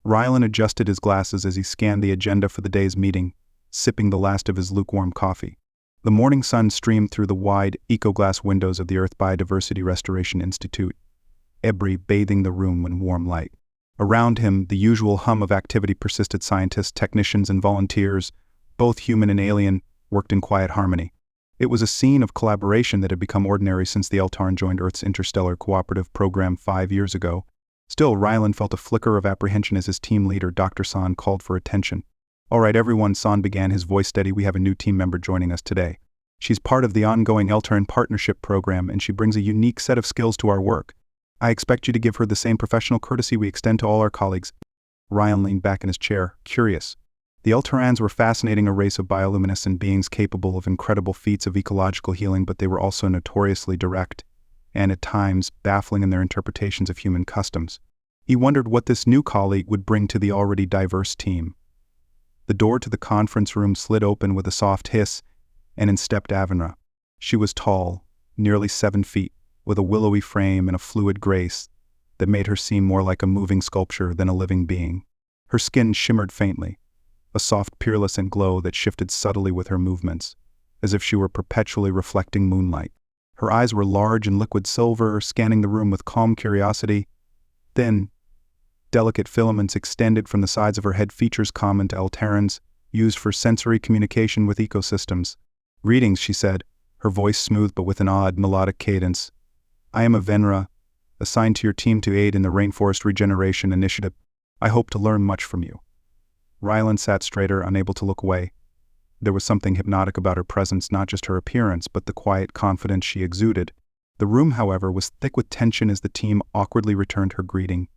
Rylan adjusted his glasses as he scanned the agenda for the day's meeting, sipping the last of his lukewarm coffee. The morning sun streamed through the wide, eco-glass windows of the Earth Biodiversity Restoration Institute, every bathing the room in warm light. Around him, the usual hum of activity persisted. Scientists, technicians, and volunteers, both human and alien, worked in quiet harmony. It was a scene of collaboration that had become ordinary since the Eltaran joined Earth's interstellar cooperative program 5 years ago. Still, Rylan felt a flicker of apprehension as his team leader, Dr. San, called for attention. "All right, everyone," San began, his voice steady. "We have a new team member joining us today. She's part of the ongoing Eltaran Partnership Program, and she brings a unique set of skills to our work. I expect you to give her the same professional courtesy we extend to all our colleagues." Ryan leaned back in his chair, curious. The Eltarans were fascinating, a race of bioluminescent beings capable of incredible feats of ecological healing, but they were also notoriously direct, and at times baffling in their interpretations of human customs. He wondered what this new colleague would bring to the already diverse team. The door to the conference room slid open with a soft hiss, and in stepped Avenra. She was tall, nearly 7 feet, with a willowy frame and a fluid grace that made her seem more like a moving sculpture than a living being. Her skin shimmered faintly, a soft pearlescent glow that shifted subtly with her movements, as if she were perpetually reflecting moonlight. Her eyes were large and liquid silver, scanning the room with calm curiosity. Thin, delicate filaments extended from the sides of her head, features common to Eltarans, used for sensory communication with ecosystems. "Greetings," she said, her voice smooth but with an odd, melodic cadence. "I am Avenra, assigned to your team to aid in the Rainforest Regeneration Initiative. I hope to learn much from you." Rylan sat straighter, unable to look away. There was something hypnotic about her presence, not just her appearance, but the quiet confidence she exuded. The room, however, was thick with tension as the team awkwardly returned her greeting,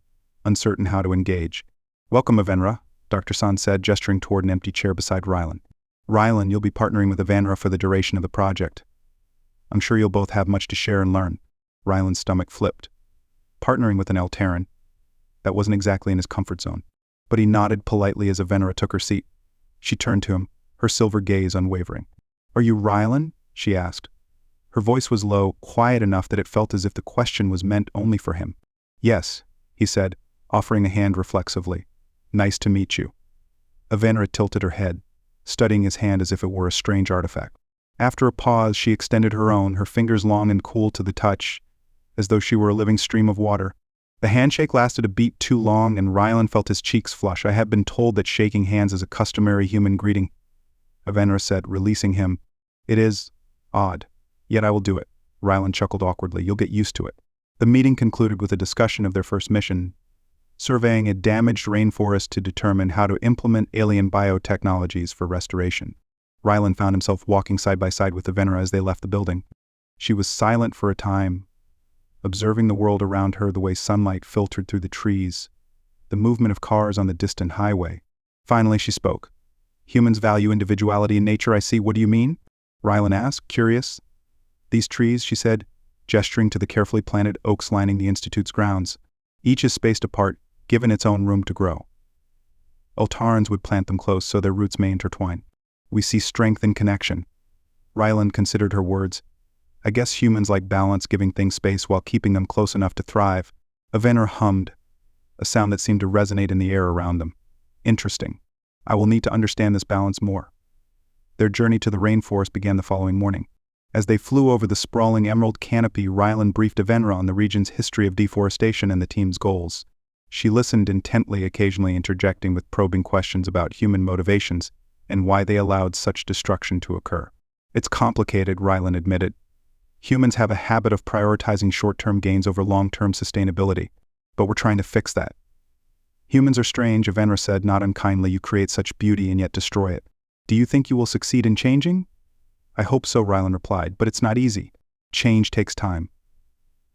uncertain how to engage. "Welcome, Avenra," Dr. San said, gesturing toward an empty chair beside Rylan. "Rylan, you'll be partnering with Avenra for the duration of the project. I'm sure you'll both have much to share and learn." Rylan's stomach flipped. Partnering with an Eltaran, that wasn't exactly in his comfort zone. But he nodded politely as Avenra took her seat. She turned to him, her silver gaze unwavering. "Are you Rylan?" she asked. Her voice was low, quiet enough that it felt as if the question was meant only for him. "Yes," he said, offering a hand reflexively. "Nice to meet you." Avenra tilted her head, studying his hand as if it were a strange artifact. After a pause, she extended her own, her fingers long and cool to the touch, as though she were a living stream of water. The handshake lasted a beat too long, and Rylan felt his cheeks flush. "I have been told that shaking hands is a customary human greeting," Avenra said, releasing him. "It is odd, yet I will do it." Rylan chuckled awkwardly. "You'll get used to it." The meeting concluded with a discussion of their first mission, surveying a damaged rainforest to determine how to implement alien biotechnologies for restoration. Rylan found himself walking side by side with Avenra as they left the building. She was silent for a time, observing the world around her, the way sunlight filtered through the trees, the movement of cars on the distant highway. Finally, she spoke. "Humans value individuality in nature, I see. What do you mean?" Rylan asked, curious. "These trees," she said, gesturing to the carefully planted oaks lining the Institute's grounds. "Each is spaced apart, given its own room to grow. Eltarans would plant them close so their roots may intertwine. We see strength in connection." Rylan considered her words. "I guess humans like balance, giving things space while keeping them close enough to thrive." Avenra hummed, a sound that seemed to resonate in the air around them. "Interesting. I will need to understand this balance more." Their journey to the rainforest began the following morning. As they flew over the sprawling emerald canopy, Rylan briefed Avenra on the region's history of deforestation and the team's goals. She listened intently, occasionally interjecting with probing questions about human motivations and why they allowed such destruction to occur. "It's complicated," Rylan admitted. "Humans have a habit of prioritizing short-term gains over long-term sustainability, but we're trying to fix that." "Humans are strange," Avenra said, not unkindly. "You create such beauty and yet destroy it. Do you think you will succeed in changing?" "I hope so," Rylan replied, "but it's not easy. Change takes time."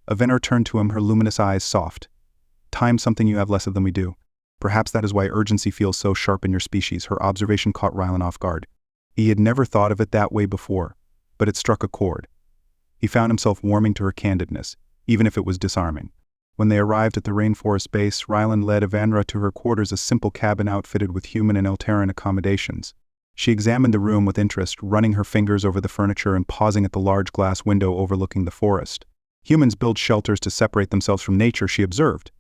Avenra turned to him, her luminous eyes soft. "Time's something you have less of than we do. Perhaps that is why urgency feels so sharp in your species." Her observation caught Rylan off guard. He had never thought of it that way before, but it struck a chord. He found himself warming to her candidness, even if it was disarming. When they arrived at the rainforest base, Rylan led Avenra to her quarters, a simple cabin outfitted with human and Eltaran accommodations. She examined the room with interest, running her fingers over the furniture and pausing at the large glass window overlooking the forest. "Humans build shelters to separate themselves from nature," she observed.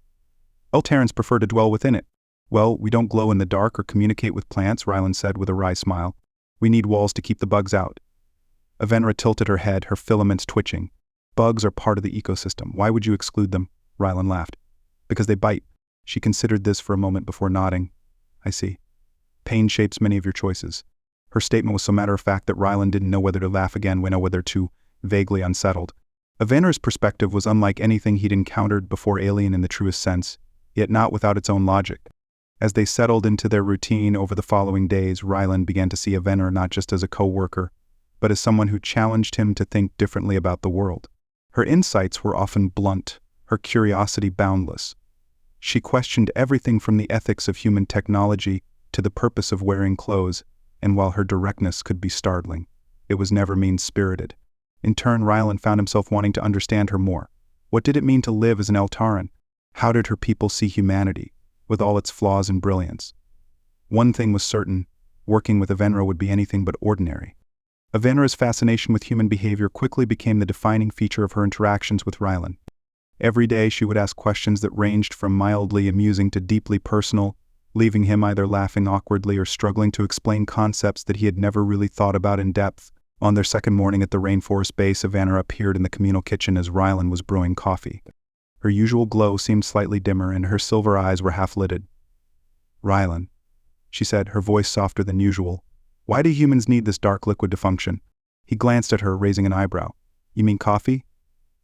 "Eltarans prefer to dwell within it. Well, we don't glow in the dark or communicate with plants, Rylan said with a wry smile. We need walls to keep the bugs out. Avenra tilted her head, her filaments twitching. Bugs are part of the ecosystem. Why would you exclude them? Rylan laughed. Because they bite. She considered this for a moment before nodding. I see. Pain shapes many of your choices. Her statement was so matter-of-fact that Rylan didn't know whether to laugh again or whether to, vaguely unsettled. Avenra's perspective was unlike anything he'd encountered before, alien in the truest sense, yet not without its own logic. As they settled into their routine over the following days, Rylan began to see Avenra not just as a co-worker, but as someone who challenged him to think differently about the world. Her insights were often blunt, her curiosity boundless. She questioned everything from the ethics of human technology to the purpose of wearing clothes, and while her directness could be startling, it was never mean-spirited. In turn, Rylan found himself wanting to understand her more. What did it mean to live as an Eltaran? How did her people see humanity, with all its flaws and brilliance? One thing was certain, working with Avenra would be anything but ordinary. Avenra's fascination with human behavior quickly became the defining feature of her interactions with Rylan. Every day she would ask questions that ranged from mildly amusing to deeply personal, leaving him either laughing awkwardly or struggling to explain concepts that he had never really thought about in depth. On their second morning at the rainforest base, Avenra appeared in the communal kitchen as Rylan was brewing coffee. Her usual glow seemed slightly dimmer, and her silver eyes were half-lidded. Rylan, she said, her voice softer than usual. Why do humans need this dark liquid to function? He glanced at her, raising an eyebrow. You mean coffee?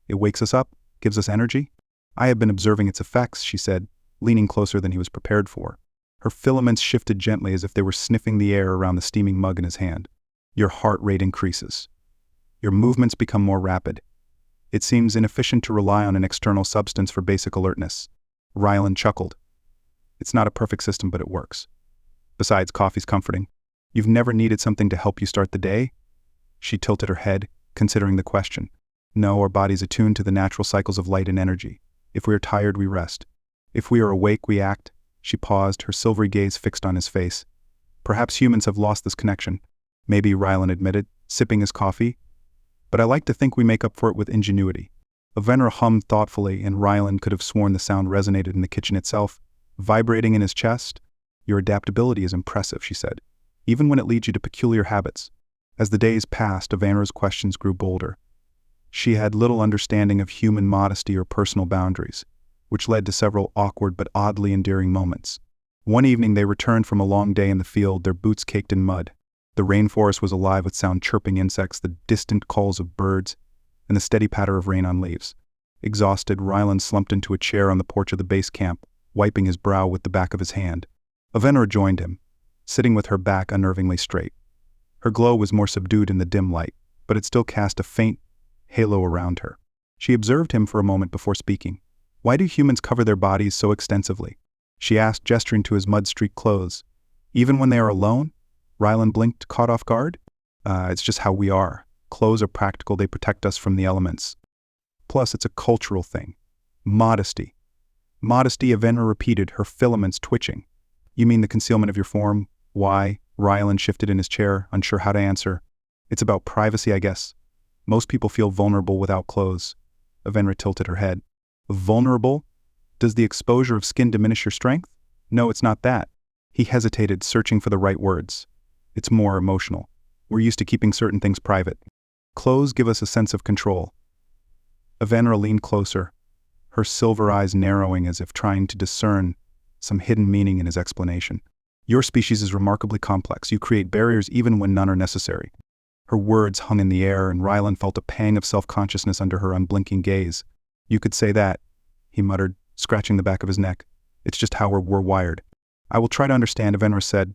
It wakes us up, gives us energy? I have been observing its effects, she said, leaning closer than he was prepared for. Her filaments shifted gently as if they were sniffing the air around the steaming mug in his hand. Your heart rate increases. Your movements become more rapid. It seems inefficient to rely on an external substance for basic alertness. Rylan chuckled. It's not a perfect system, but it works. Besides, coffee's comforting. You've never needed something to help you start the day? She tilted her head, considering the question. No, our body's attuned to the natural cycles of light and energy. If we are tired, we rest. If we are awake, we act. She paused, her silvery gaze fixed on his face. Perhaps humans have lost this connection. Maybe, Rylan admitted, sipping his coffee. But I like to think we make up for it with ingenuity. Avenra hummed thoughtfully, and Rylan could have sworn the sound resonated in the kitchen itself, vibrating in his chest. Your adaptability is impressive, she said, even when it leads you to peculiar habits. As the days passed, Avenra's questions grew bolder. She had little understanding of human modesty or personal boundaries, which led to several awkward but oddly endearing moments. One evening they returned from a long day in the field, their boots caked in mud. The rainforest was alive with sound chirping insects, the distant calls of birds, and the steady patter of rain on leaves. Exhausted, Rylan slumped into a chair on the porch of the base camp, wiping his brow with the back of his hand. Avenra joined him, sitting with her back unnervingly straight. Her glow was more subdued in the dim light, but it still cast a faint halo around her. She observed him for a moment before speaking. Why do humans cover their bodies so extensively? She asked, gesturing to his mud-streaked clothes. Even when they are alone? Rylan blinked, caught off guard. It's just how we are. Clothes are practical, they protect us from the elements. Plus, it's a cultural thing. Modesty. Modesty, Avenra repeated, her filaments twitching. You mean the concealment of your form? Why? Rylan shifted in his chair, unsure how to answer. It's about privacy, I guess. Most people feel vulnerable without clothes. Avenra tilted her head. Vulnerable? Does the exposure of skin diminish your strength? No, it's not that. He hesitated, searching for the right words. It's more emotional. We're used to keeping certain things private. Clothes give us a sense of control. Avenra leaned closer, her silver eyes narrowing as if trying to discern some hidden meaning in his explanation. Your species is remarkably complex. You create barriers even when none are necessary. Her words hung in the air, and Rylan felt a pang of self-consciousness under her unblinking gaze. You could say that, he muttered, scratching the back of his neck. It's just how we're wired. I will try to understand, Avenra said,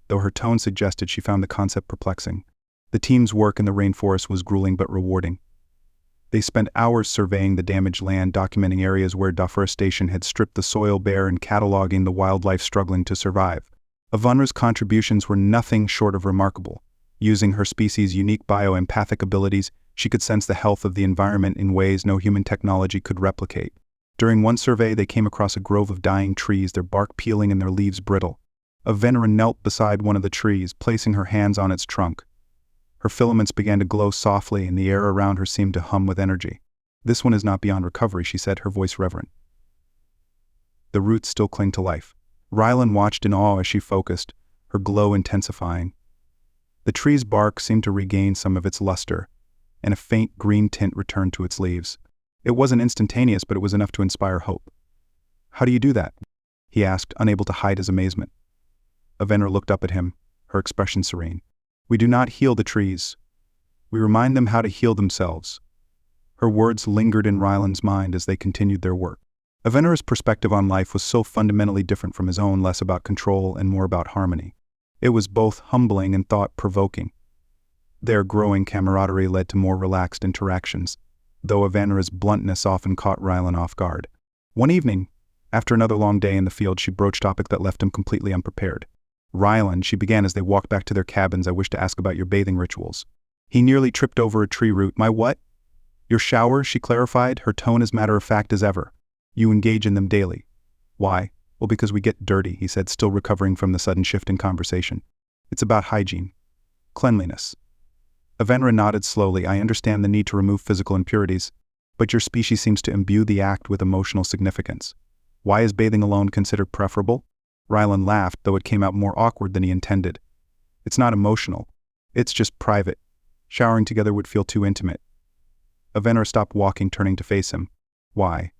though her tone suggested she found the concept perplexing. The team's work in the rainforest was grueling but rewarding. They spent hours surveying the damaged land, documenting areas where deforestation had stripped the soil bare and cataloging the wildlife struggling to survive. Avenra's contributions were nothing short of remarkable. Using her species' unique bioempathic abilities, she could sense the health of the environment in ways no human technology could replicate. During one survey, they came across a grove of dying trees, their bark peeling and their leaves brittle. Avenra knelt beside one of the trees, placing her hands on its trunk. Her filaments began to glow softly, and the air around her seemed to hum with energy. This one is not beyond recovery, she said, her voice reverent. The roots still cling to life. Rylan watched in awe as she focused, her glow intensifying. The tree's bark seemed to regain some of its luster, and a faint green tint returned to its leaves. It wasn't instantaneous, but it was enough to inspire hope. "How do you do that?" he asked, unable to hide his amazement. Avenra looked up at him, her expression serene. "We do not heal the trees. We remind them how to heal themselves." Her words lingered in Rylan's mind as they continued their work. Avenra's perspective on life was so fundamentally different from his own, less about control and more about harmony. It was both humbling and thought-provoking. Their growing camaraderie led to more relaxed interactions, though Avenra's bluntness often caught Rylan off guard. One evening, after another long day in the field, she broached a topic that left him completely unprepared. "Rylan," she began as they walked back to their cabins, "I wish to ask about your bathing rituals." He nearly tripped over a tree root. "My what?" "Your showers," she clarified, her tone as matter-of-fact as ever. "You engage in them daily." "Why?" "Well, because we get dirty," he said, still recovering from the sudden shift in conversation. "It's about hygiene. Cleanliness." Avenra nodded slowly. "I understand the need to remove physical impurities, but your species seems to imbue the act with emotional significance. Why is bathing alone considered preferable?" Rylan laughed, though it came out more awkward than he intended. "It's not emotional. It's just private. Showering together would feel too intimate." Avenra stopped walking, turning to face him. "Why?"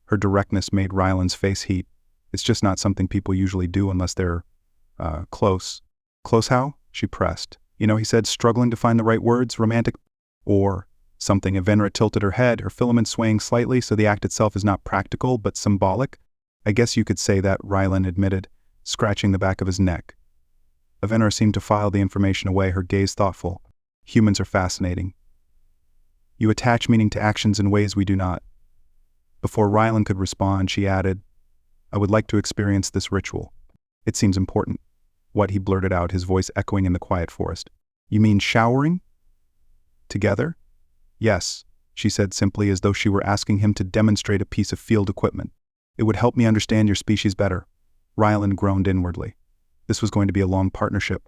Her directness made Rylan's face heat. "It's just not something people usually do unless they're, close." "Close how?" she pressed. "You know," he said, struggling to find the right words, "romantic or something." Avenra tilted her head, her filaments swaying slightly, "So the act itself is not practical, but symbolic?" "I guess you could say that," Rylan admitted, scratching the back of his neck. Avenra seemed to file the information away, her gaze thoughtful. "Humans are fascinating. You attach meaning to actions in ways we do not." Before Rylan could respond, she added, "I would like to experience this ritual. It seems important." "What?" he blurted out, his voice echoing in the quiet forest. "You mean showering? Together?" "Yes," she said simply, as though she were asking him to demonstrate a piece of field equipment. "It would help me understand your species better." Rylan groaned inwardly. This was going to be a long partnership.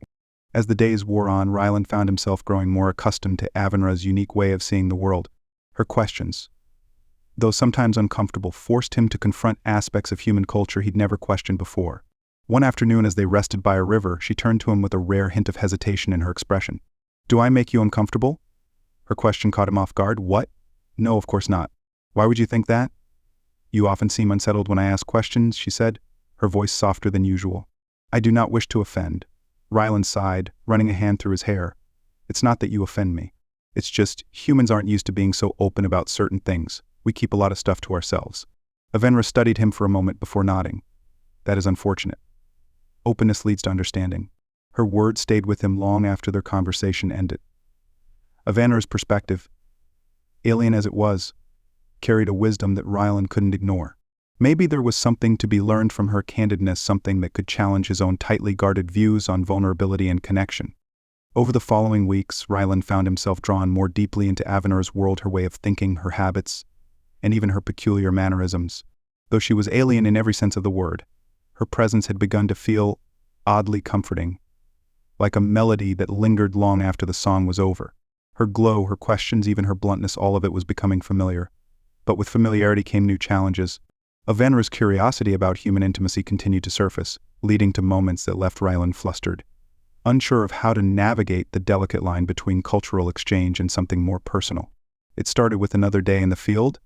As the days wore on, Rylan found himself growing more accustomed to Avenra's unique way of seeing the world. Her questions, though sometimes uncomfortable, forced him to confront aspects of human culture he'd never questioned before. One afternoon, as they rested by a river, she turned to him with a rare hint of hesitation in her expression. "Do I make you uncomfortable?" Her question caught him off guard. "What? No, of course not. Why would you think that?" "You often seem unsettled when I ask questions," she said, her voice softer than usual. "I do not wish to offend." Rylan sighed, running a hand through his hair. "It's not that you offend me. It's just, humans aren't used to being so open about certain things. We keep a lot of stuff to ourselves." Avenra studied him for a moment before nodding. "That is unfortunate. Openness leads to understanding." Her words stayed with him long after their conversation ended. Avenra's perspective, alien as it was, carried a wisdom that Rylan couldn't ignore. Maybe there was something to be learned from her candidness, something that could challenge his own tightly guarded views on vulnerability and connection. Over the following weeks, Rylan found himself drawn more deeply into Avenra's world, her way of thinking, her habits, and even her peculiar mannerisms. Though she was alien in every sense of the word, her presence had begun to feel oddly comforting, like a melody that lingered long after the song was over. Her glow, her questions, even her bluntness, all of it was becoming familiar. But with familiarity came new challenges. Avenra's curiosity about human intimacy continued to surface, leading to moments that left Rylan flustered, unsure of how to navigate the delicate line between cultural exchange and something more personal. It started with another day in the field.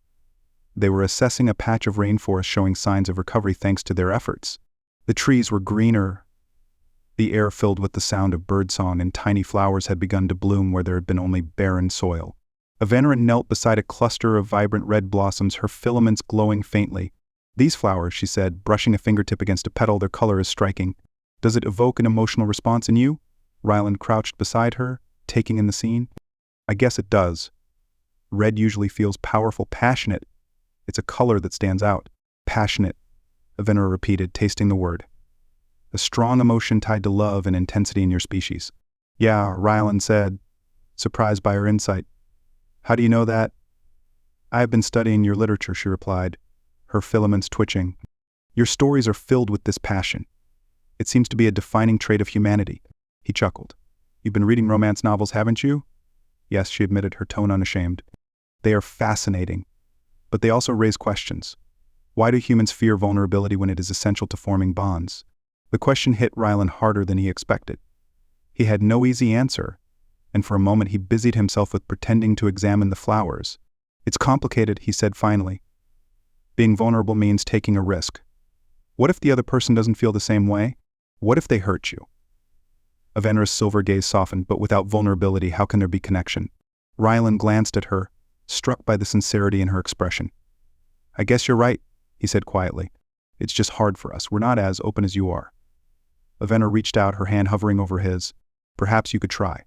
They were assessing a patch of rainforest showing signs of recovery thanks to their efforts. The trees were greener, the air filled with the sound of birdsong, and tiny flowers had begun to bloom where there had been only barren soil. Avenra knelt beside a cluster of vibrant red blossoms, her filaments glowing faintly. "These flowers," she said, brushing a fingertip against a petal, "their color is striking. Does it evoke an emotional response in you?" Rylan crouched beside her, taking in the scene. "I guess it does. Red usually feels powerful, passionate. It's a color that stands out." "Passionate," Avenra repeated, tasting the word. "A strong emotion tied to love and intensity in your species." "Yeah," Rylan said, surprised by her insight. "How do you know that?" "I have been studying your literature," she replied, her filaments twitching. "Your stories are filled with this passion. It seems to be a defining trait of humanity." He chuckled. "You've been reading romance novels, haven't you?" "Yes," she admitted, her tone unashamed. "They are fascinating, but they also raise questions. Why do humans fear vulnerability when it is essential to forming bonds? The question hit Rylan harder than he expected. He had no easy answer, and for a moment he busied himself with pretending to examine the flowers. It's complicated, he said finally. Being vulnerable means taking a risk. What if the other person doesn't feel the same way? What if they hurt you? Avenra's silver gaze softened, but without vulnerability, how can there be connection? Rylan glanced at her, struck by the sincerity in her expression. I guess you're right, he said quietly. It's just hard for us. We're not as open as you are. Avenra reached out, her hand hovering over his. Perhaps you could try.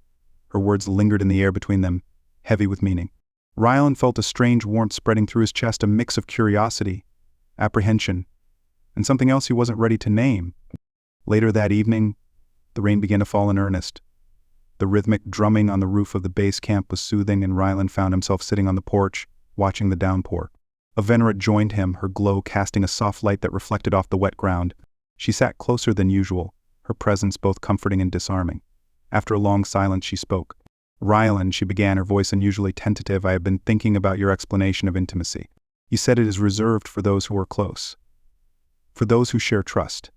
Her words lingered in the air between them, heavy with meaning. Rylan felt a strange warmth spreading through his chest, a mix of curiosity, apprehension, and something else he wasn't ready to name. Later that evening, the rain began to fall in earnest. The rhythmic drumming on the roof of the base camp was soothing, and Rylan found himself sitting on the porch, watching the downpour. Avenra joined him, her glow casting a soft light that reflected off the wet ground. She sat closer than usual, her presence both comforting and disarming. After a long silence, she spoke. Rylan, she began, her voice unusually tentative, I have been thinking about your explanation of intimacy. You said it is reserved for those who are close. For those who share trust.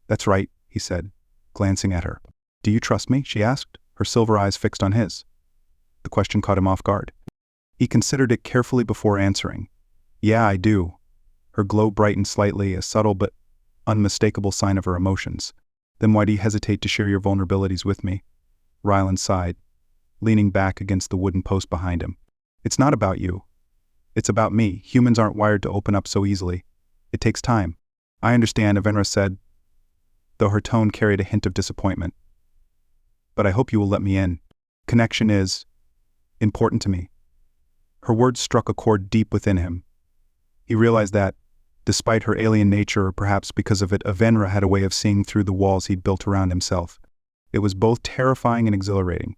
That's right, he said, glancing at her. Do you trust me? She asked, her silver eyes fixed on his. The question caught him off guard. He considered it carefully before answering. Yeah, I do. Her glow brightened slightly, a subtle but unmistakable sign of her emotions. Then why do you hesitate to share your vulnerabilities with me? Rylan sighed, leaning back against the wooden post behind him. It's not about you. It's about me. Humans aren't wired to open up so easily. It takes time. I understand, Avenra said, though her tone carried a hint of disappointment. But I hope you will let me in. Connection is important to me. Her words struck a chord deep within him. He realized that, despite her alien nature, or perhaps because of it, Avenra had a way of seeing through the walls he'd built around himself. It was both terrifying and exhilarating.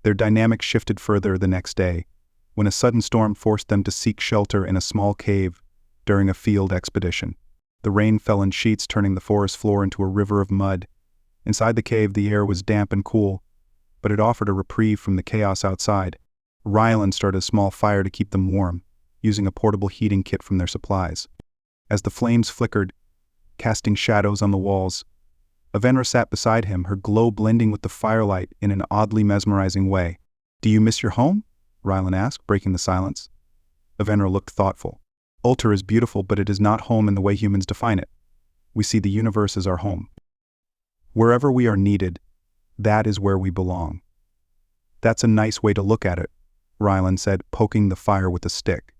Their dynamic shifted further the next day, when a sudden storm forced them to seek shelter in a small cave during a field expedition. The rain fell in sheets, turning the forest floor into a river of mud. Inside the cave, the air was damp and cool, but it offered a reprieve from the chaos outside. Rylan started a small fire to keep them warm, using a portable heating kit from their supplies. As the flames flickered, casting shadows on the walls, Avenra sat beside him, her glow blending with the firelight in an oddly mesmerizing way. Do you miss your home? Rylan asked, breaking the silence. Avenra looked thoughtful. Ultor is beautiful, but it is not home in the way humans define it. We see the universe as our home. Wherever we are needed, that is where we belong. That's a nice way to look at it, Rylan said, poking the fire with a stick.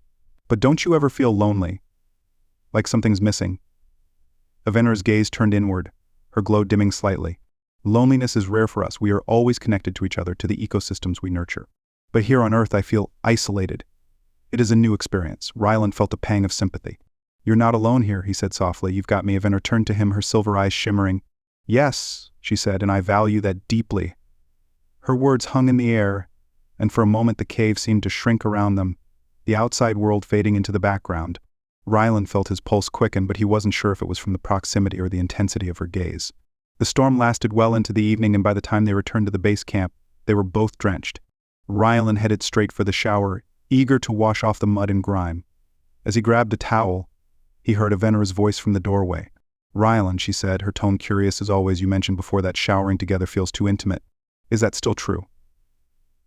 But don't you ever feel lonely? Like something's missing? Avenra's gaze turned inward, her glow dimming slightly. Loneliness is rare for us. We are always connected to each other, to the ecosystems we nurture. But here on Earth, I feel isolated. It is a new experience. Rylan felt a pang of sympathy. You're not alone here, he said softly. You've got me. Avenra turned to him, her silver eyes shimmering. Yes, she said, and I value that deeply. Her words hung in the air, and for a moment the cave seemed to shrink around them, the outside world fading into the background. Rylan felt his pulse quicken, but he wasn't sure if it was from the proximity or the intensity of her gaze. The storm lasted well into the evening, and by the time they returned to the base camp, they were both drenched. Rylan headed straight for the shower, eager to wash off the mud and grime. As he grabbed a towel, he heard Avenra's voice from the doorway. Rylan, she said, her tone curious as always. You mentioned before that showering together feels too intimate. Is that still true?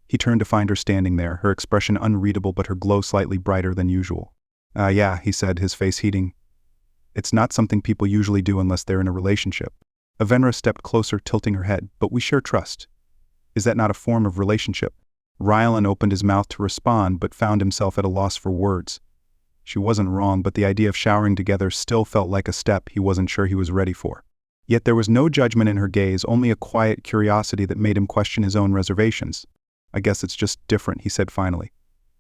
He turned to find her standing there, her expression unreadable but her glow slightly brighter than usual. Yeah, he said, his face heating. It's not something people usually do unless they're in a relationship. Avenra stepped closer, tilting her head. But we share trust. Is that not a form of relationship? Rylan opened his mouth to respond, but found himself at a loss for words. She wasn't wrong, but the idea of showering together still felt like a step he wasn't sure he was ready for. Yet there was no judgment in her gaze, only a quiet curiosity that made him question his own reservations. I guess it's just different, he said finally.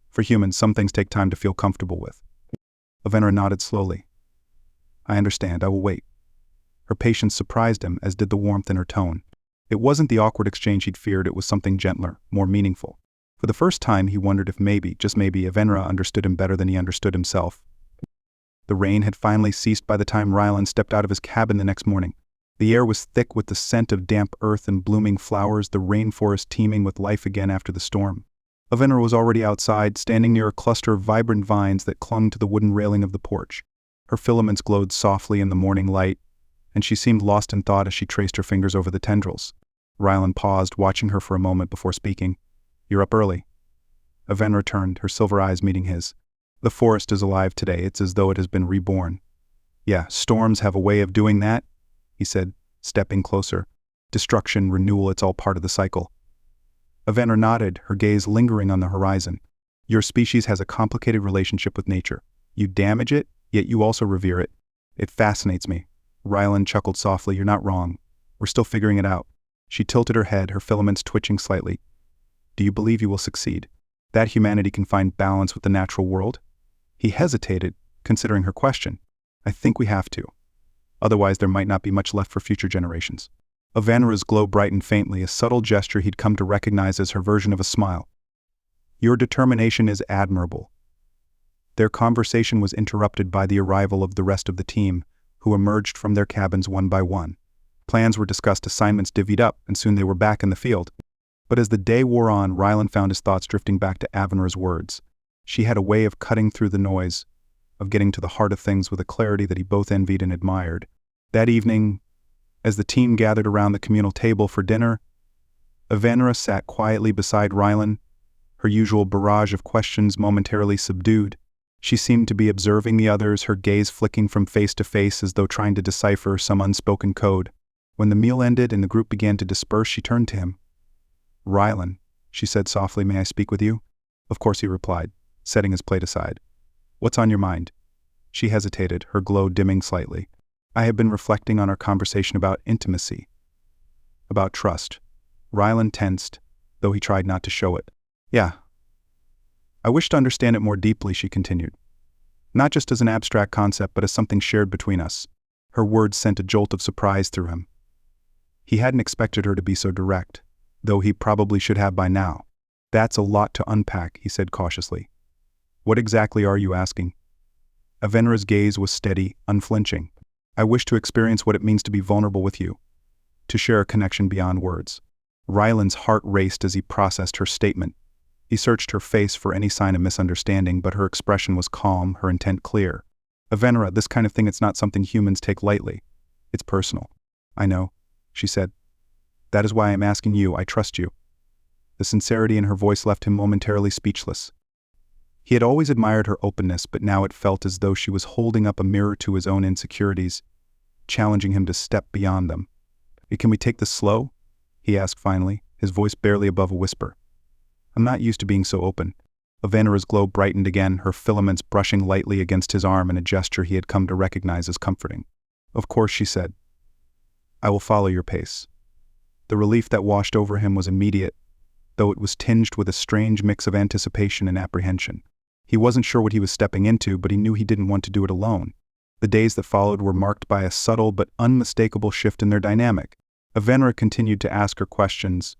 For humans, some things take time to feel comfortable with. Avenra nodded slowly. I understand, I will wait. Her patience surprised him, as did the warmth in her tone. It wasn't the awkward exchange he'd feared, it was something gentler, more meaningful. For the first time, he wondered if maybe, just maybe, Avenra understood him better than he understood himself. The rain had finally ceased by the time Rylan stepped out of his cabin the next morning. The air was thick with the scent of damp earth and blooming flowers, the rainforest teeming with life again after the storm. Avenra was already outside, standing near a cluster of vibrant vines that clung to the wooden railing of the porch. Her filaments glowed softly in the morning light, and she seemed lost in thought as she traced her fingers over the tendrils. Rylan paused, watching her for a moment before speaking. "You're up early." Avenra turned, her silver eyes meeting his. "The forest is alive today. It's as though it has been reborn." "Yeah, storms have a way of doing that," he said, stepping closer. "Destruction, renewal, it's all part of the cycle." Avenra nodded, her gaze lingering on the horizon. "Your species has a complicated relationship with nature. You damage it, yet you also revere it. It fascinates me." Rylan chuckled softly. "You're not wrong. We're still figuring it out." She tilted her head, her filaments twitching slightly. "Do you believe you will succeed? That humanity can find balance with the natural world?" He hesitated, considering her question. "I think we have to. Otherwise there might not be much left for future generations." Avenra's glow brightened faintly, a subtle gesture he'd come to recognize as her version of a smile. "Your determination is admirable." Their conversation was interrupted by the arrival of the rest of the team, who emerged from their cabins one by one. Plans were discussed, assignments divvied up, and soon they were back in the field. But as the day wore on, Rylan found his thoughts drifting back to Avenra's words. She had a way of cutting through the noise, of getting to the heart of things with a clarity that he both envied and admired. That evening, as the team gathered around the communal table for dinner, Avenra sat quietly beside Rylan, her usual barrage of questions momentarily subdued. She seemed to be observing the others, her gaze flicking from face to face as though trying to decipher some unspoken code. When the meal ended and the group began to disperse, she turned to him. "Rylan," she said softly, "may I speak with you?" "Of course," he replied, setting his plate aside. "What's on your mind?" She hesitated, her glow dimming slightly. "I have been reflecting on our conversation about intimacy, about trust." Rylan tensed, though he tried not to show it. "Yeah. I wish to understand it more deeply," she continued. "Not just as an abstract concept, but as something shared between us." Her words sent a jolt of surprise through him. He hadn't expected her to be so direct, though he probably should have by now. "That's a lot to unpack," he said cautiously. "What exactly are you asking?" Avenra's gaze was steady, unflinching. "I wish to experience what it means to be vulnerable with you, to share a connection beyond words." Rylan's heart raced as he processed her statement. He searched her face for any sign of misunderstanding, but her expression was calm, her intent clear. "Avenra, this kind of thing, it's not something humans take lightly. It's personal." "I know," she said. "That is why I'm asking you. I trust you." The sincerity in her voice left him momentarily speechless. He had always admired her openness, but now it felt as though she was holding up a mirror to his own insecurities, challenging him to step beyond them. "Can we take this slow?" he asked finally, his voice barely above a whisper. "I'm not used to being so open." Avenra's glow brightened again, her filaments brushing lightly against his arm in a gesture he had come to recognize as comforting. "Of course," she said. "I will follow your pace." The relief that washed over him was immediate, though it was tinged with a strange mix of anticipation and apprehension. He wasn't sure what he was stepping into, but he knew he didn't want to do it alone. The days that followed were marked by a subtle but unmistakable shift in their dynamic. Avenra continued to ask her questions,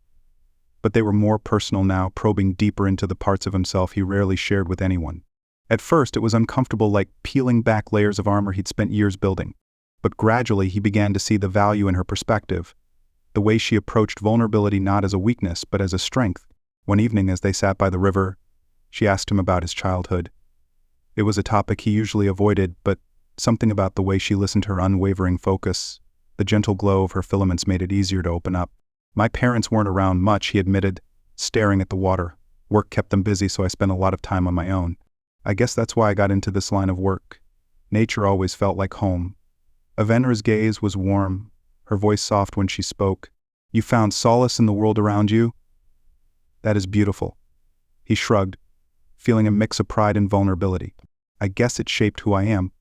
but they were more personal now, probing deeper into the parts of himself he rarely shared with anyone. At first, it was uncomfortable, like peeling back layers of armor he'd spent years building. But gradually, he began to see the value in her perspective, the way she approached vulnerability not as a weakness, but as a strength. One evening, as they sat by the river, she asked him about his childhood. It was a topic he usually avoided, but something about the way she listened to her unwavering focus, the gentle glow of her filaments, made it easier to open up. "My parents weren't around much," he admitted, staring at the water. "Work kept them busy, so I spent a lot of time on my own. I guess that's why I got into this line of work. Nature always felt like home." Avenra's gaze was warm, her voice soft when she spoke. "You found solace in the world around you? That is beautiful." He shrugged, feeling a mix of pride and vulnerability. "I guess it shaped who I am,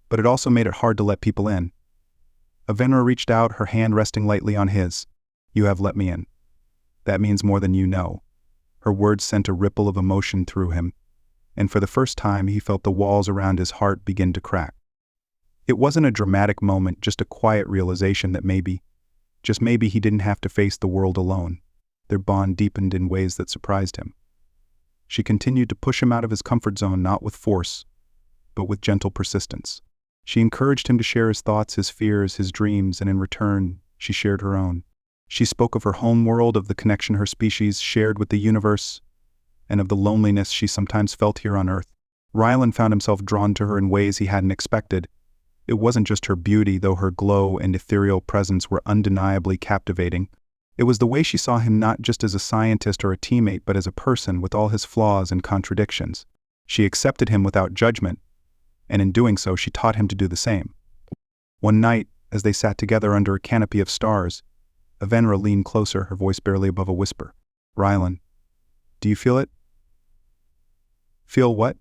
but it also made it hard to let people in." Avenra reached out, her hand resting lightly on his. "You have let me in. That means more than you know." Her words sent a ripple of emotion through him, and for the first time he felt the walls around his heart begin to crack. It wasn't a dramatic moment, just a quiet realization that maybe, just maybe, he didn't have to face the world alone. Their bond deepened in ways that surprised him. She continued to push him out of his comfort zone, not with force, but with gentle persistence. She encouraged him to share his thoughts, his fears, his dreams, and in return, she shared her own. She spoke of her home world, of the connection her species shared with the universe, and of the loneliness she sometimes felt here on Earth. Rylan found himself drawn to her in ways he hadn't expected. It wasn't just her beauty, though her glow and ethereal presence were undeniably captivating. It was the way she saw him not just as a scientist or a teammate, but as a person with all his flaws and contradictions. She accepted him without judgment, and in doing so, she taught him to do the same. One night, as they sat together under a canopy of stars, Avenra leaned closer, her voice barely above a whisper. "Rylan, do you feel it?" "Feel what?"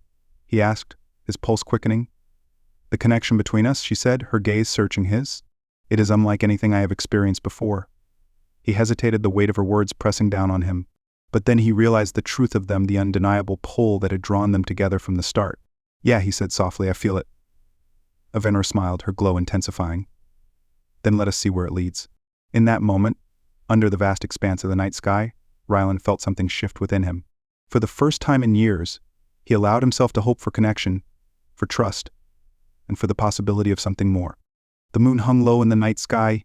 he asked, his pulse quickening. "The connection between us," she said, her gaze searching his. "It is unlike anything I have experienced before." He hesitated, the weight of her words pressing down on him. But then he realized the truth of them, the undeniable pull that had drawn them together from the start. "Yeah," he said softly, "I feel it." Avenra smiled, her glow intensifying. "Then let us see where it leads." In that moment, under the vast expanse of the night sky, Rylan felt something shift within him. For the first time in years, he allowed himself to hope for connection, for trust, and for the possibility of something more. The moon hung low in the night sky,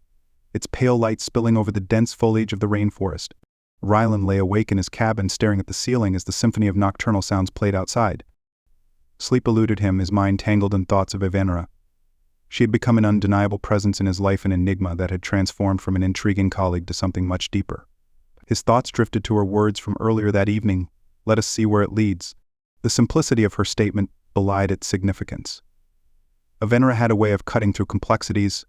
its pale light spilling over the dense foliage of the rainforest. Rylan lay awake in his cabin, staring at the ceiling as the symphony of nocturnal sounds played outside. Sleep eluded him, his mind tangled in thoughts of Avenra. She had become an undeniable presence in his life, an enigma that had transformed from an intriguing colleague to something much deeper. His thoughts drifted to her words from earlier that evening, "Let us see where it leads." The simplicity of her statement belied its significance. Avenra had a way of cutting through complexities,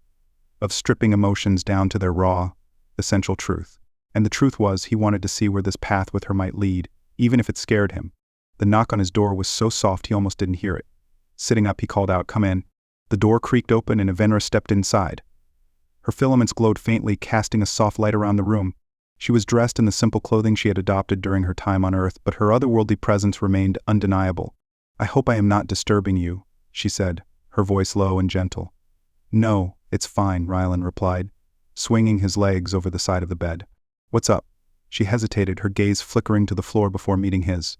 of stripping emotions down to their raw, essential truth. And the truth was, he wanted to see where this path with her might lead, even if it scared him. The knock on his door was so soft he almost didn't hear it. Sitting up, he called out, "Come in." The door creaked open and Avenra stepped inside. Her filaments glowed faintly, casting a soft light around the room. She was dressed in the simple clothing she had adopted during her time on Earth, but her otherworldly presence remained undeniable. "I hope I am not disturbing you," she said, her voice low and gentle. "No, it's fine," Rylan replied, swinging his legs over the side of the bed. "What's up?" She hesitated, her gaze flickering to the floor before meeting his.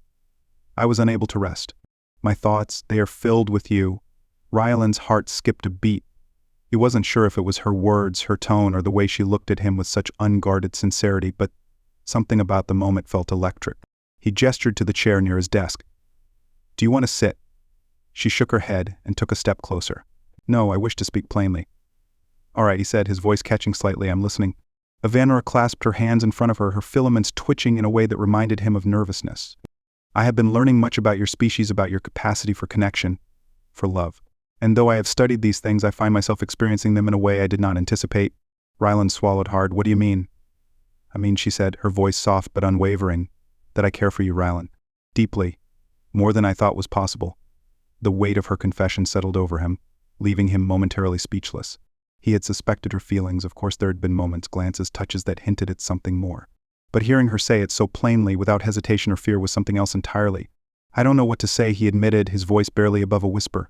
"I was unable to rest. My thoughts, they are filled with you." Rylan's heart skipped a beat. He wasn't sure if it was her words, her tone, or the way she looked at him with such unguarded sincerity, but something about the moment felt electric. He gestured to the chair near his desk. "Do you want to sit?" She shook her head and took a step closer. "No, I wish to speak plainly." "All right," he said, his voice catching slightly. "I'm listening." Avenra clasped her hands in front of her, her filaments twitching in a way that reminded him of nervousness. "I have been learning much about your species, about your capacity for connection, for love. And though I have studied these things, I find myself experiencing them in a way I did not anticipate." Rylan swallowed hard. "What do you mean?" "I mean," she said, her voice soft but unwavering, "that I care for you, Rylan. Deeply. More than I thought was possible." The weight of her confession settled over him, leaving him momentarily speechless. He had suspected her feelings. Of course there had been moments, glances, touches that hinted at something more. But hearing her say it so plainly, without hesitation or fear, was something else entirely. "I don't know what to say," he admitted, his voice barely above a whisper.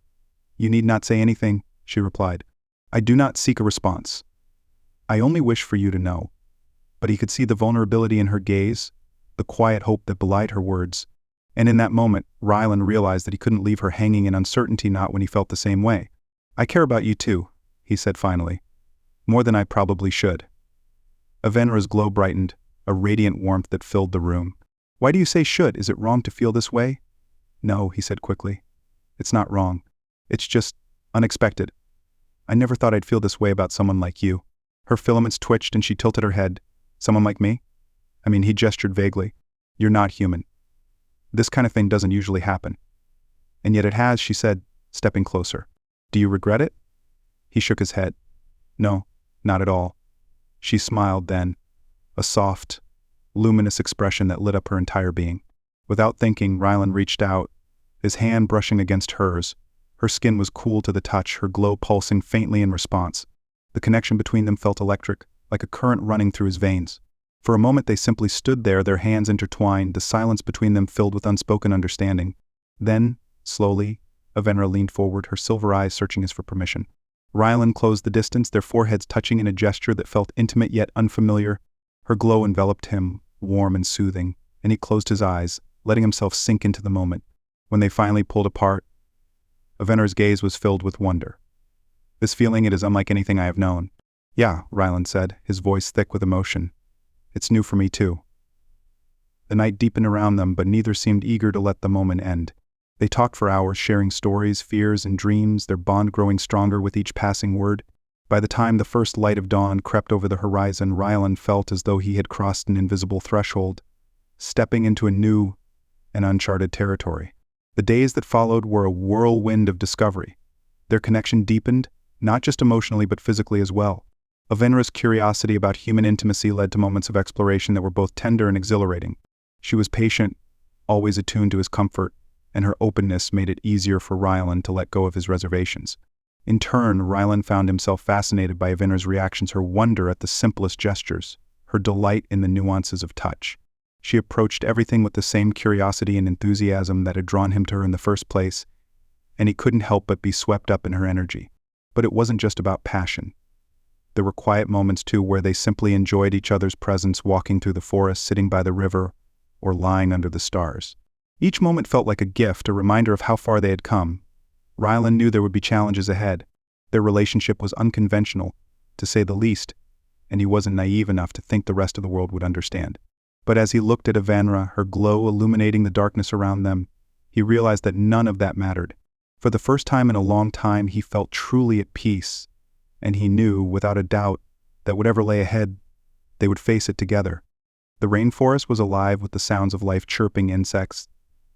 "You need not say anything," she replied. "I do not seek a response. I only wish for you to know." But he could see the vulnerability in her gaze, the quiet hope that belied her words. And in that moment, Rylan realized that he couldn't leave her hanging in uncertainty, not when he felt the same way. "I care about you too," he said finally. "More than I probably should." Avenra's glow brightened, a radiant warmth that filled the room. "Why do you say should? Is it wrong to feel this way?" "No," he said quickly. "It's not wrong. It's just unexpected. I never thought I'd feel this way about someone like you." Her filaments twitched and she tilted her head. "Someone like me?" "I mean," he gestured vaguely. "You're not human. This kind of thing doesn't usually happen." "And yet it has," she said, stepping closer. "Do you regret it?" He shook his head. "No, not at all." She smiled then, a soft, luminous expression that lit up her entire being. Without thinking, Rylan reached out, his hand brushing against hers. Her skin was cool to the touch, her glow pulsing faintly in response. The connection between them felt electric, like a current running through his veins. For a moment they simply stood there, their hands intertwined, the silence between them filled with unspoken understanding. Then, slowly, Avenra leaned forward, her silver eyes searching his for permission. Rylan closed the distance, their foreheads touching in a gesture that felt intimate yet unfamiliar. Her glow enveloped him, warm and soothing, and he closed his eyes, letting himself sink into the moment. When they finally pulled apart, Avenra's gaze was filled with wonder. "This feeling, it is unlike anything I have known." "Yeah," Rylan said, his voice thick with emotion. "It's new for me too." The night deepened around them, but neither seemed eager to let the moment end. They talked for hours, sharing stories, fears, and dreams, their bond growing stronger with each passing word. By the time the first light of dawn crept over the horizon, Rylan felt as though he had crossed an invisible threshold, stepping into a new and uncharted territory. The days that followed were a whirlwind of discovery. Their connection deepened, not just emotionally but physically as well. Avenra's curiosity about human intimacy led to moments of exploration that were both tender and exhilarating. She was patient, always attuned to his comfort, and her openness made it easier for Rylan to let go of his reservations. In turn, Rylan found himself fascinated by Avenra's reactions, her wonder at the simplest gestures, her delight in the nuances of touch. She approached everything with the same curiosity and enthusiasm that had drawn him to her in the first place, and he couldn't help but be swept up in her energy. But it wasn't just about passion. There were quiet moments too where they simply enjoyed each other's presence, walking through the forest, sitting by the river, or lying under the stars. Each moment felt like a gift, a reminder of how far they had come. Rylan knew there would be challenges ahead. Their relationship was unconventional, to say the least, and he wasn't naive enough to think the rest of the world would understand. But as he looked at Avenra, her glow illuminating the darkness around them, he realized that none of that mattered. For the first time in a long time, he felt truly at peace, and he knew, without a doubt, that whatever lay ahead, they would face it together. The rainforest was alive with the sounds of life, chirping insects,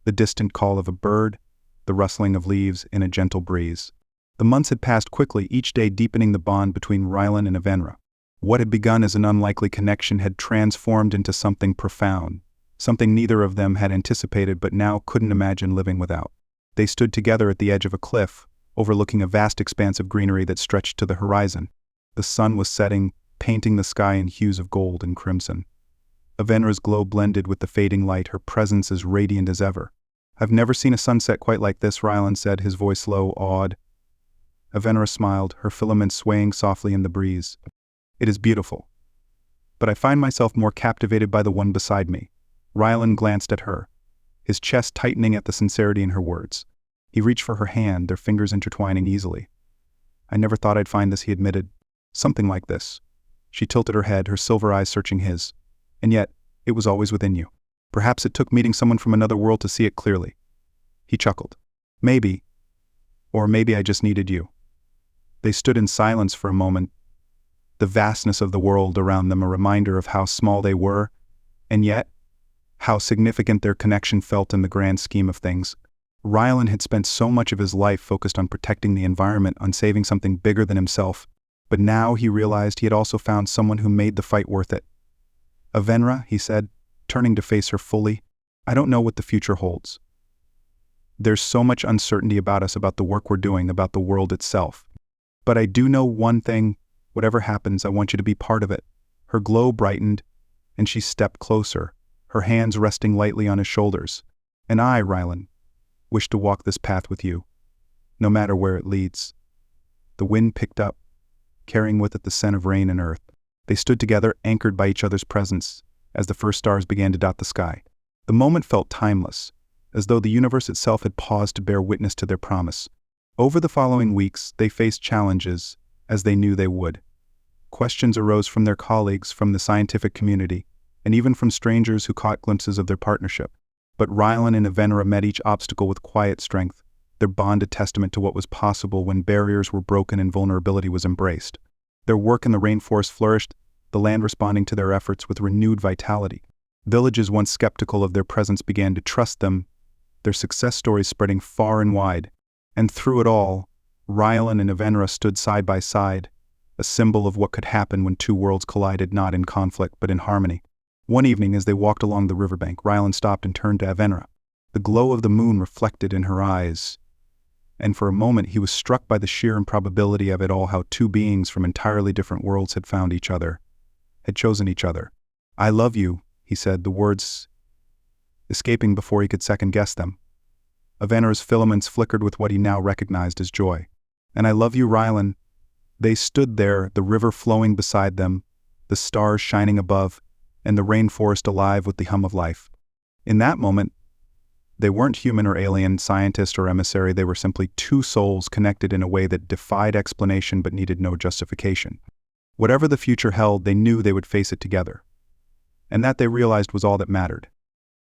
the distant call of a bird, the rustling of leaves in a gentle breeze. The months had passed quickly, each day deepening the bond between Rylan and Avenra. What had begun as an unlikely connection had transformed into something profound, something neither of them had anticipated but now couldn't imagine living without. They stood together at the edge of a cliff, overlooking a vast expanse of greenery that stretched to the horizon. The sun was setting, painting the sky in hues of gold and crimson. Avenra's glow blended with the fading light, her presence as radiant as ever. "I've never seen a sunset quite like this," Rylan said, his voice low, awed. Avenra smiled, her filaments swaying softly in the breeze. "It is beautiful. But I find myself more captivated by the one beside me." Rylan glanced at her, his chest tightening at the sincerity in her words. He reached for her hand, their fingers intertwining easily. "I never thought I'd find this," he admitted. "Something like this." She tilted her head, her silver eyes searching his. "And yet, it was always within you. Perhaps it took meeting someone from another world to see it clearly." He chuckled. "Maybe. Or maybe I just needed you." They stood in silence for a moment, the vastness of the world around them a reminder of how small they were, and yet, how significant their connection felt in the grand scheme of things. Rylan had spent so much of his life focused on protecting the environment, on saving something bigger than himself, but now he realized he had also found someone who made the fight worth it. "Avenra," he said, turning to face her fully, "I don't know what the future holds. There's so much uncertainty about us, about the work we're doing, about the world itself. But I do know one thing: whatever happens, I want you to be part of it." Her glow brightened, and she stepped closer, her hands resting lightly on his shoulders. "And I, Rylan, wish to walk this path with you, no matter where it leads." The wind picked up, carrying with it the scent of rain and earth. They stood together, anchored by each other's presence, as the first stars began to dot the sky. The moment felt timeless, as though the universe itself had paused to bear witness to their promise. Over the following weeks, they faced challenges, as they knew they would. Questions arose from their colleagues, from the scientific community, and even from strangers who caught glimpses of their partnership. But Rylan and Avenra met each obstacle with quiet strength, their bond a testament to what was possible when barriers were broken and vulnerability was embraced. Their work in the rainforest flourished, the land responding to their efforts with renewed vitality. Villages once skeptical of their presence began to trust them, their success stories spreading far and wide. And through it all, Rylan and Avenra stood side by side, a symbol of what could happen when two worlds collided, not in conflict but in harmony. One evening, as they walked along the riverbank, Rylan stopped and turned to Avenra. The glow of the moon reflected in her eyes, and for a moment he was struck by the sheer improbability of it all, how two beings from entirely different worlds had found each other, had chosen each other. "I love you," he said, the words escaping before he could second-guess them. Avenra's filaments flickered with what he now recognized as joy. "And I love you, Rylan." They stood there, the river flowing beside them, the stars shining above, and the rainforest alive with the hum of life. In that moment, they weren't human or alien, scientist or emissary. They were simply two souls connected in a way that defied explanation but needed no justification. Whatever the future held, they knew they would face it together. And that, they realized, was all that mattered.